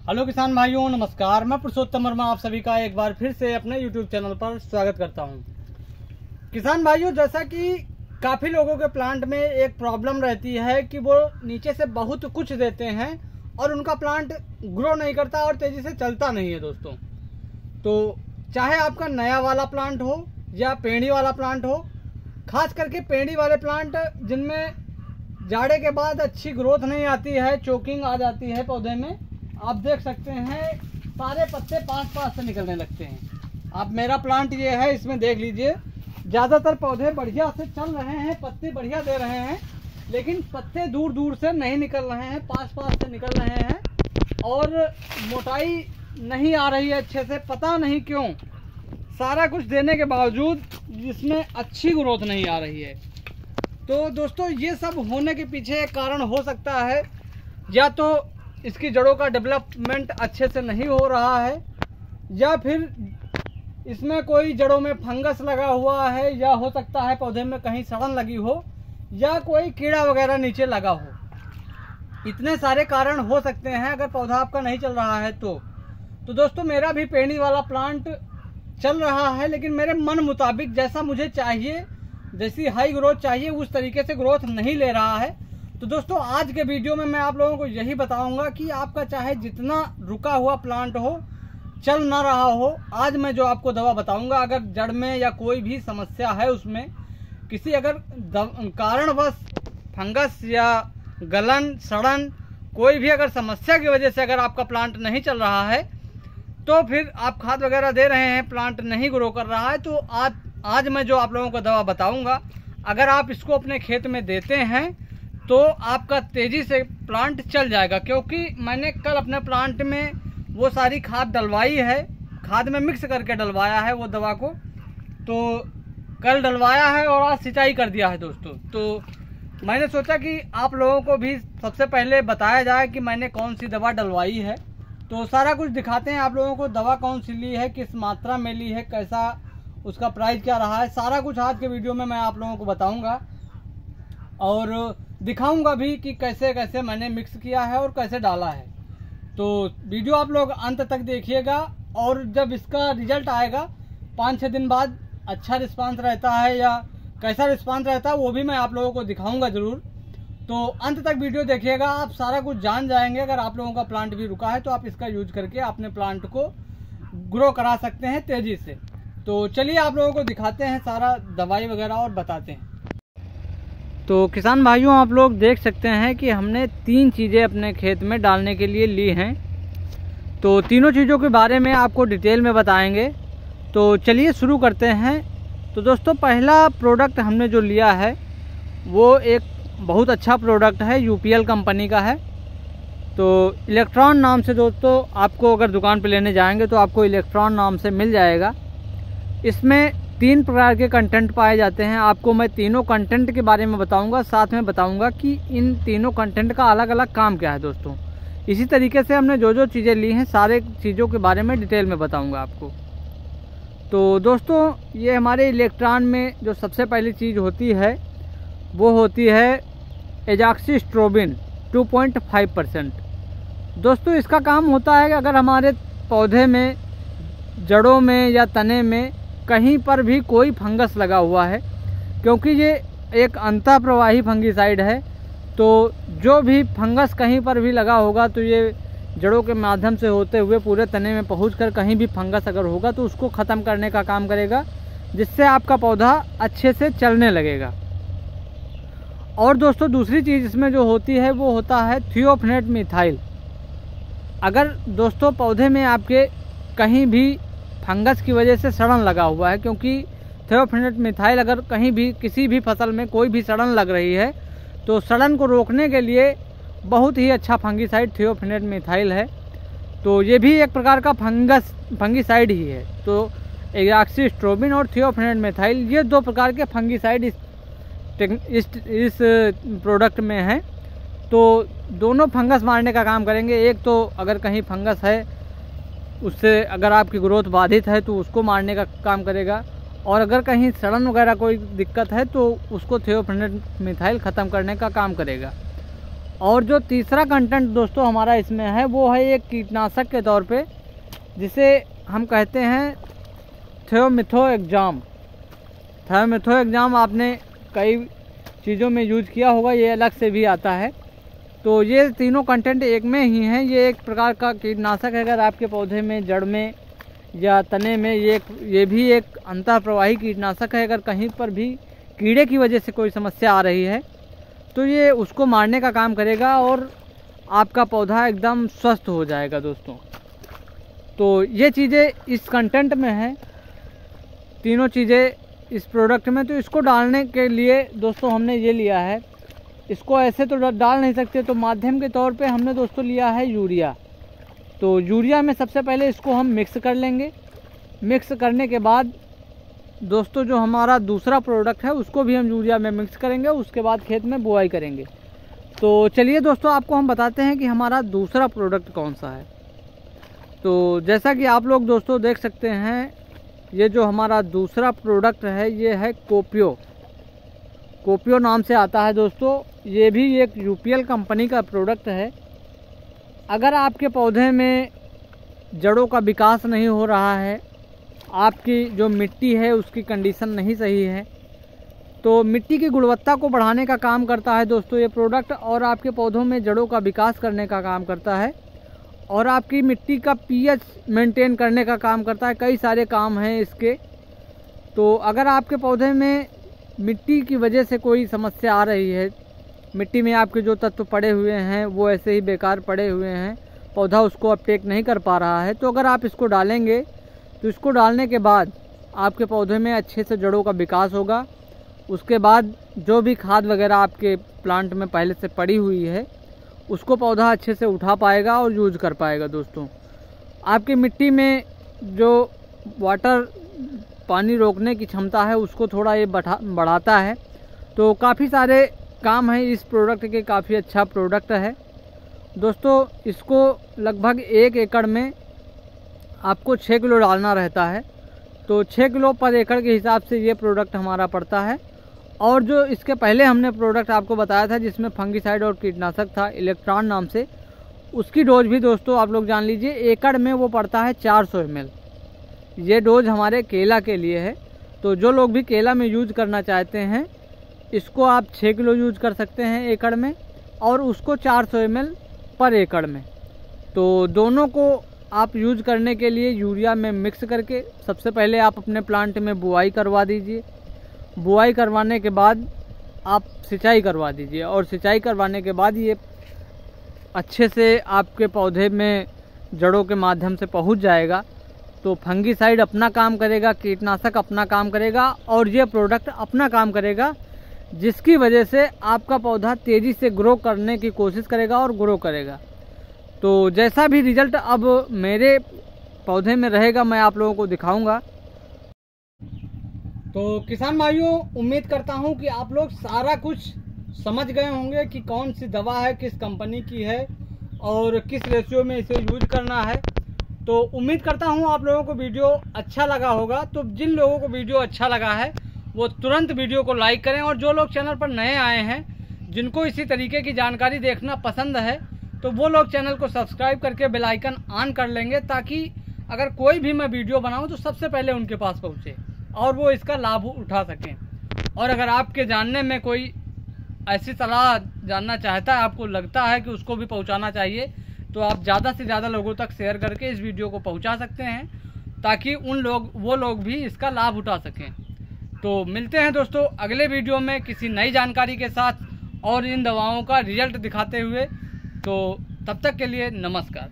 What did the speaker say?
Hello किसान भाइयों, नमस्कार। मैं पुरुषोत्तम वर्मा आप सभी का एक बार फिर से अपने YouTube चैनल पर स्वागत करता हूं। किसान भाइयों, जैसा कि काफ़ी लोगों के प्लांट में एक प्रॉब्लम रहती है कि वो नीचे से बहुत कुछ देते हैं और उनका प्लांट ग्रो नहीं करता और तेज़ी से चलता नहीं है दोस्तों। तो चाहे आपका नया वाला प्लांट हो या पेड़ी वाला प्लांट हो, खास करके पेड़ी वाले प्लांट जिनमें जाड़े के बाद अच्छी ग्रोथ नहीं आती है, चोकिंग आ जाती है पौधे में, आप देख सकते हैं सारे पत्ते पास से निकलने लगते हैं। आप मेरा प्लांट ये है, इसमें देख लीजिए ज़्यादातर पौधे बढ़िया से चल रहे हैं, पत्ते बढ़िया दे रहे हैं, लेकिन पत्ते दूर दूर से नहीं निकल रहे हैं, पास से निकल रहे हैं और मोटाई नहीं आ रही है अच्छे से। पता नहीं क्यों, सारा कुछ देने के बावजूद इसमें अच्छी ग्रोथ नहीं आ रही है। तो दोस्तों, ये सब होने के पीछे एक कारण हो सकता है, या तो इसकी जड़ों का डेवलपमेंट अच्छे से नहीं हो रहा है, या फिर इसमें कोई जड़ों में फंगस लगा हुआ है, या हो सकता है पौधे में कहीं सड़न लगी हो, या कोई कीड़ा वगैरह नीचे लगा हो। इतने सारे कारण हो सकते हैं अगर पौधा आपका नहीं चल रहा है तो दोस्तों, मेरा भी पेड़ी वाला प्लांट चल रहा है, लेकिन मेरे मन मुताबिक जैसा मुझे चाहिए, जैसी हाई ग्रोथ चाहिए, उस तरीके से ग्रोथ नहीं ले रहा है। तो दोस्तों, आज के वीडियो में मैं आप लोगों को यही बताऊंगा कि आपका चाहे जितना रुका हुआ प्लांट हो, चल ना रहा हो, आज मैं जो आपको दवा बताऊंगा, अगर जड़ में या कोई भी समस्या है, उसमें किसी अगर कारणवश फंगस या गलन, सड़न, कोई भी अगर समस्या की वजह से अगर आपका प्लांट नहीं चल रहा है, तो फिर आप खाद वगैरह दे रहे हैं, प्लांट नहीं ग्रो कर रहा है, तो आज मैं जो आप लोगों को दवा बताऊंगा, अगर आप इसको अपने खेत में देते हैं तो आपका तेज़ी से प्लांट चल जाएगा। क्योंकि मैंने कल अपने प्लांट में वो सारी खाद डलवाई है, खाद में मिक्स करके डलवाया है वो दवा को, तो कल डलवाया है और आज सिंचाई कर दिया है दोस्तों। तो मैंने सोचा कि आप लोगों को भी सबसे पहले बताया जाए कि मैंने कौन सी दवा डलवाई है। तो सारा कुछ दिखाते हैं आप लोगों को, दवा कौन सी ली है, किस मात्रा में ली है, कैसा उसका प्राइस क्या रहा है, सारा कुछ आज के वीडियो में मैं आप लोगों को बताऊंगा और दिखाऊंगा भी कि कैसे कैसे मैंने मिक्स किया है और कैसे डाला है। तो वीडियो आप लोग अंत तक देखिएगा, और जब इसका रिजल्ट आएगा 5-6 दिन बाद, अच्छा रिस्पांस रहता है या कैसा रिस्पांस रहता है, वो भी मैं आप लोगों को दिखाऊंगा ज़रूर। तो अंत तक वीडियो देखिएगा, आप सारा कुछ जान जाएंगे। अगर आप लोगों का प्लांट भी रुका है तो आप इसका यूज करके अपने प्लांट को ग्रो करा सकते हैं तेज़ी से। तो चलिए आप लोगों को दिखाते हैं सारा दवाई वगैरह और बताते हैं। तो किसान भाइयों, आप लोग देख सकते हैं कि हमने 3 चीज़ें अपने खेत में डालने के लिए ली हैं। तो तीनों चीज़ों के बारे में आपको डिटेल में बताएंगे। तो चलिए शुरू करते हैं। तो दोस्तों, पहला प्रोडक्ट हमने जो लिया है वो एक बहुत अच्छा प्रोडक्ट है, यूपीएल कंपनी का है। तो इलेक्ट्रॉन नाम से दोस्तों, आपको अगर दुकान पे लेने जाएंगे तो आपको इलेक्ट्रॉन नाम से मिल जाएगा। इसमें 3 प्रकार के कंटेंट पाए जाते हैं। आपको मैं तीनों कंटेंट के बारे में बताऊंगा, साथ में बताऊंगा कि इन तीनों कंटेंट का अलग अलग काम क्या है दोस्तों। इसी तरीके से हमने जो चीज़ें ली हैं, सारे चीज़ों के बारे में डिटेल में बताऊंगा आपको। तो दोस्तों, ये हमारे इलेक्ट्रॉन में जो सबसे पहली चीज़ होती है वो होती है एजॉक्सिस्ट्रोबिन 2.5%। दोस्तों, इसका काम होता है कि अगर हमारे पौधे में, जड़ों में या तने में कहीं पर भी कोई फंगस लगा हुआ है, क्योंकि ये एक अंतः प्रवाही फंगिसाइड है, तो जो भी फंगस कहीं पर भी लगा होगा तो ये जड़ों के माध्यम से होते हुए पूरे तने में पहुंचकर कहीं भी फंगस अगर होगा तो उसको ख़त्म करने का काम करेगा, जिससे आपका पौधा अच्छे से चलने लगेगा। और दोस्तों, दूसरी चीज़ इसमें जो होती है वो होता है थियोफनेट मिथाइल। अगर दोस्तों पौधे में आपके कहीं भी फंगस की वजह से सड़न लगा हुआ है, क्योंकि थियोफनेट मिथाइल अगर कहीं भी किसी भी फसल में कोई भी सड़न लग रही है तो सड़न को रोकने के लिए बहुत ही अच्छा फंगिसाइड थियोफनेट मिथाइल है। तो ये भी एक प्रकार का फंगिसाइड ही है। तो एजॉक्सिस्ट्रोबिन और थियोफनेट मिथाइल, ये 2 प्रकार के फंगिसाइड इस प्रोडक्ट में हैं। तो दोनों फंगस मारने का काम करेंगे। एक तो अगर कहीं फंगस है, उससे अगर आपकी ग्रोथ बाधित है तो उसको मारने का काम करेगा, और अगर कहीं सड़न वगैरह कोई दिक्कत है तो उसको थियोफनेट मिथाइल ख़त्म करने का काम करेगा। और जो तीसरा कंटेंट दोस्तों हमारा इसमें है वो है एक कीटनाशक के तौर पे, जिसे हम कहते हैं थियोमेथोएग्जाम। थियोमेथोएग्जाम आपने कई चीज़ों में यूज किया होगा, ये अलग से भी आता है। तो ये तीनों कंटेंट एक में ही हैं। ये एक प्रकार का कीटनाशक है। अगर आपके पौधे में, जड़ में या तने में, ये भी एक अंतःप्रवाही कीटनाशक है। अगर कहीं पर भी कीड़े की वजह से कोई समस्या आ रही है तो ये उसको मारने का काम करेगा और आपका पौधा एकदम स्वस्थ हो जाएगा दोस्तों। तो ये चीज़ें इस कंटेंट में हैं, तीनों चीज़ें इस प्रोडक्ट में। तो इसको डालने के लिए दोस्तों हमने ये लिया है, इसको ऐसे तो डाल नहीं सकते, तो माध्यम के तौर पे हमने दोस्तों लिया है यूरिया। तो यूरिया में सबसे पहले इसको हम मिक्स कर लेंगे। मिक्स करने के बाद दोस्तों जो हमारा दूसरा प्रोडक्ट है उसको भी हम यूरिया में मिक्स करेंगे, उसके बाद खेत में बुआई करेंगे। तो चलिए दोस्तों आपको हम बताते हैं कि हमारा दूसरा प्रोडक्ट कौन सा है। तो जैसा कि आप लोग दोस्तों देख सकते हैं, ये जो हमारा दूसरा प्रोडक्ट है ये है कोपियो। कोपियो नाम से आता है दोस्तों। ये भी एक यूपीएल कंपनी का प्रोडक्ट है। अगर आपके पौधे में जड़ों का विकास नहीं हो रहा है, आपकी जो मिट्टी है उसकी कंडीशन नहीं सही है, तो मिट्टी की गुणवत्ता को बढ़ाने का काम करता है दोस्तों ये प्रोडक्ट, और आपके पौधों में जड़ों का विकास करने का काम करता है, और आपकी मिट्टी का पीएच मेंटेन करने का काम करता है। कई सारे काम हैं इसके। तो अगर आपके पौधे में मिट्टी की वजह से कोई समस्या आ रही है, मिट्टी में आपके जो तत्व पड़े हुए हैं वो ऐसे ही बेकार पड़े हुए हैं, पौधा उसको अपटेक नहीं कर पा रहा है, तो अगर आप इसको डालेंगे तो इसको डालने के बाद आपके पौधे में अच्छे से जड़ों का विकास होगा। उसके बाद जो भी खाद वगैरह आपके प्लांट में पहले से पड़ी हुई है उसको पौधा अच्छे से उठा पाएगा और यूज कर पाएगा दोस्तों। आपकी मिट्टी में जो वाटर, पानी रोकने की क्षमता है उसको थोड़ा ये बढ़ाता है। तो काफ़ी सारे काम है इस प्रोडक्ट के, काफ़ी अच्छा प्रोडक्ट है दोस्तों। इसको लगभग 1 एकड़ में आपको 6 किलो डालना रहता है। तो 6 किलो पर एकड़ के हिसाब से ये प्रोडक्ट हमारा पड़ता है। और जो इसके पहले हमने प्रोडक्ट आपको बताया था जिसमें फंगिसाइड और कीटनाशक था इलेक्ट्रॉन नाम से, उसकी डोज भी दोस्तों आप लोग जान लीजिए, एकड़ में वो पड़ता है 400 ml। ये डोज हमारे केला के लिए है। तो जो लोग भी केला में यूज करना चाहते हैं इसको आप 6 किलो यूज कर सकते हैं एकड़ में, और उसको 400 ml पर एकड़ में। तो दोनों को आप यूज करने के लिए यूरिया में मिक्स करके सबसे पहले आप अपने प्लांट में बुआई करवा दीजिए। बुआई करवाने के बाद आप सिंचाई करवा दीजिए, और सिंचाई करवाने के बाद ये अच्छे से आपके पौधे में जड़ों के माध्यम से पहुंच जाएगा। तो फंगिसाइड अपना काम करेगा, कीटनाशक अपना काम करेगा, और ये प्रोडक्ट अपना काम करेगा, जिसकी वजह से आपका पौधा तेज़ी से ग्रो करने की कोशिश करेगा और ग्रो करेगा। तो जैसा भी रिजल्ट अब मेरे पौधे में रहेगा मैं आप लोगों को दिखाऊंगा। तो किसान भाइयों, उम्मीद करता हूं कि आप लोग सारा कुछ समझ गए होंगे कि कौन सी दवा है, किस कंपनी की है और किस रेशियो में इसे यूज करना है। तो उम्मीद करता हूं आप लोगों को वीडियो अच्छा लगा होगा। तो जिन लोगों को वीडियो अच्छा लगा है वो तुरंत वीडियो को लाइक करें, और जो लोग चैनल पर नए आए हैं जिनको इसी तरीके की जानकारी देखना पसंद है तो वो लोग चैनल को सब्सक्राइब करके बेल आइकन ऑन कर लेंगे, ताकि अगर कोई भी मैं वीडियो बनाऊं तो सबसे पहले उनके पास पहुंचे और वो इसका लाभ उठा सकें। और अगर आपके जानने में कोई ऐसी सलाह जानना चाहता है, आपको लगता है कि उसको भी पहुंचाना चाहिए, तो आप ज़्यादा से ज़्यादा लोगों तक शेयर करके इस वीडियो को पहुंचा सकते हैं, ताकि वो लोग भी इसका लाभ उठा सकें। तो मिलते हैं दोस्तों अगले वीडियो में किसी नई जानकारी के साथ और इन दवाओं का रिजल्ट दिखाते हुए। तो तब तक के लिए नमस्कार।